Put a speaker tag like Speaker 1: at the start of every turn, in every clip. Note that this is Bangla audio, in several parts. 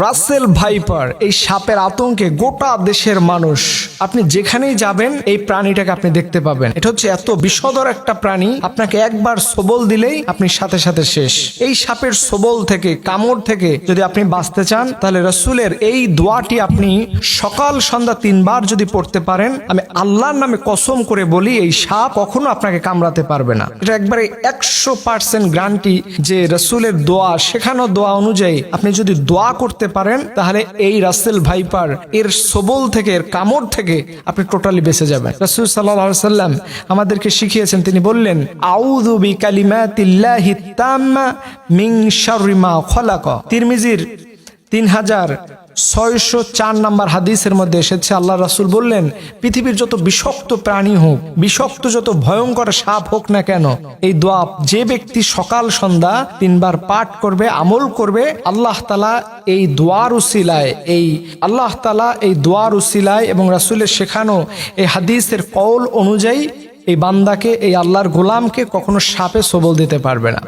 Speaker 1: রাসেল ভাইপার এই সাপের আতঙ্কে গোটা দেশের মানুষ, আপনি যেখানেই যাবেন এই প্রাণীটাকে আপনি দেখতে পাবেন। এটা হচ্ছে এত বিষধর একটা প্রাণী, আপনাকে একবার সবল দিলেই আপনি সাথে সাথে শেষ। এই সাপের সবল থেকে, কামড় থেকে যদি আপনি বাঁচতে চান, তাহলে রাসূলের এই দোয়াটি আপনি সকাল সন্ধ্যা 3 বার যদি পড়তে পারেন, আমি আল্লাহর নামে কসম করে বলি এই সাপ কখনো আপনাকে কামড়াতে পারবে না। এটা একবারে 100% গ্যারান্টি যে রাসূলের দোয়া, শেখানো দোয়া অনুযায়ী আপনি যদি দোয়া করতে পারেন, তাহলে এই রাসেল ভাইপার এর সবল থেকে, এর কামড় থেকে আপনি টোটালি বেঁচে যাবেন। রাসূল সাল্লাল্লাহু আলাইহি সাল্লাম আমাদেরকে শিখিয়েছেন, তিনি বললেন আউযু বিকালিমাতিল্লাহি তাম্মা মিন শাররি মা খালাক। তিরমিজির 3604 নম্বর হাদিসের মধ্যে এসেছে, আল্লাহ রাসূল বললেন, পৃথিবীর যত বিষাক্ত প্রাণী হোক, বিষাক্ত যত ভয়ঙ্কর সাপ হোক না কেন, এই দোয়া যে ব্যক্তি সকাল সন্ধ্যা 3 বার পাঠ করবে, আমল করবে, আল্লাহ তাআলা এই দোয়ার উসিলায়, এই দোয়ার উসিলায় এবং রাসূলের শেখানো এই হাদিসের কওল অনুযায়ী এই বান্দাকে, এই আল্লাহর গোলামকে কখনো সাপে সবল দিতে পারবে না।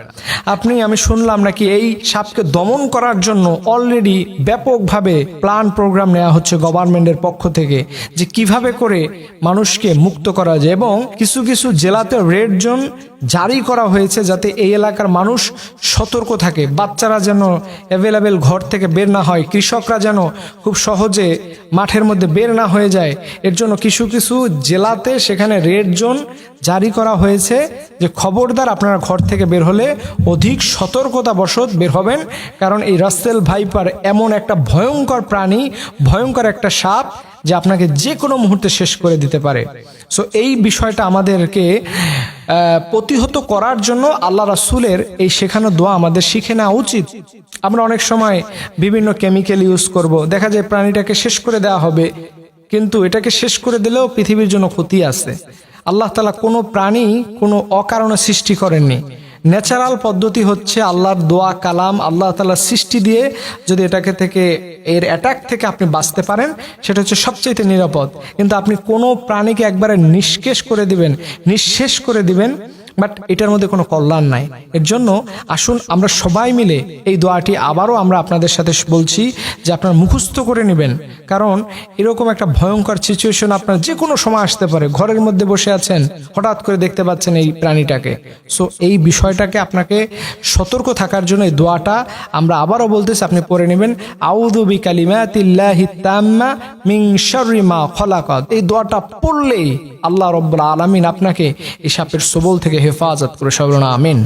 Speaker 1: আমি শুনলাম নাকি এই সাপকে দমন করার জন্য অলরেডি ব্যাপকভাবে প্ল্যান প্রোগ্রাম নেওয়া হচ্ছে গভর্নমেন্টের পক্ষ থেকে, যে কিভাবে করে মানুষকে মুক্ত করা যায়। এবং কিছু কিছু জেলাতে রেড জোন জারি করা হয়েছে, যাতে এই এলাকার মানুষ সতর্ক থাকে, বাচ্চারা যেন অ্যাভেলেবেল ঘর থেকে বের না হয়, কৃষকরা যেন খুব সহজে মাঠের মধ্যে বের না হয়ে যায়। এর জন্য কিছু কিছু জেলাতে সেখানে রেড জোন জারি করা হয়েছে, যে খবরদার আপনারা ঘর থেকে বের হলে অধিক সতর্কতাবশত বের হবেন, কারণ এই রাসেল ভাইপার এমন একটা ভয়ঙ্কর প্রাণী, ভয়ঙ্কর একটা সাপ, যে আপনাকে যে কোনো মুহূর্তে শেষ করে দিতে পারে। সো এই বিষয়টা আমাদেরকে প্রতিহত করার জন্য আল্লাহ রাসূলের এই শেখানো দোয়া আমাদের শিখে নেওয়া উচিত। আমরা অনেক সময় বিভিন্ন কেমিক্যাল ইউজ করব, দেখা যায় প্রাণীটাকে শেষ করে দেওয়া হবে, কিন্তু এটাকে শেষ করে দিলেও পৃথিবীর জন্য ক্ষতি আছে। আল্লাহ তাআলা কোনো প্রাণী কোনো অকারণে সৃষ্টি করেননি। ন্যাচারাল পদ্ধতি হচ্ছে আল্লাহর দোয়া কালাম, আল্লাহ তাআলা সৃষ্টি দিয়ে যদি এটাকে থেকে, এর অ্যাটাক থেকে আপনি বাঁচতে পারেন, সেটা হচ্ছে সবচেয়ে নিরাপদ। কিন্তু আপনি কোনো প্রাণীকে একবারে নিঃশেষ করে দিবেন, বাট এটার মধ্যে কোনো কল্যাণ নাই। এর জন্য আসুন আমরা সবাই মিলে এই দোয়াটি আবারও আমরা আপনাদের সাথে বলছি, যে আপনারা মুখস্থ করে নেবেন, কারণ এরকম একটা ভয়ঙ্কর সিচুয়েশন আপনার যে কোনো সময় আসতে পারে। ঘরের মধ্যে বসে আছেন, হঠাৎ করে দেখতে পাচ্ছেন এই প্রাণীটাকে। সো এই বিষয়টাকে আপনাকে সতর্ক থাকার জন্য এই দোয়াটা আমরা আবারও বলতেছি, আপনি পড়ে নেবেন আউযু বিকালিমাতিল্লাহি তাম্মা মিন শাররি মা খালাক। এই দোয়াটা পড়লেই আল্লাহ রাব্বুল আলামিন আপনাকে এই সাপের সবল থেকে হেফাজত করে। সবরনা আমিন।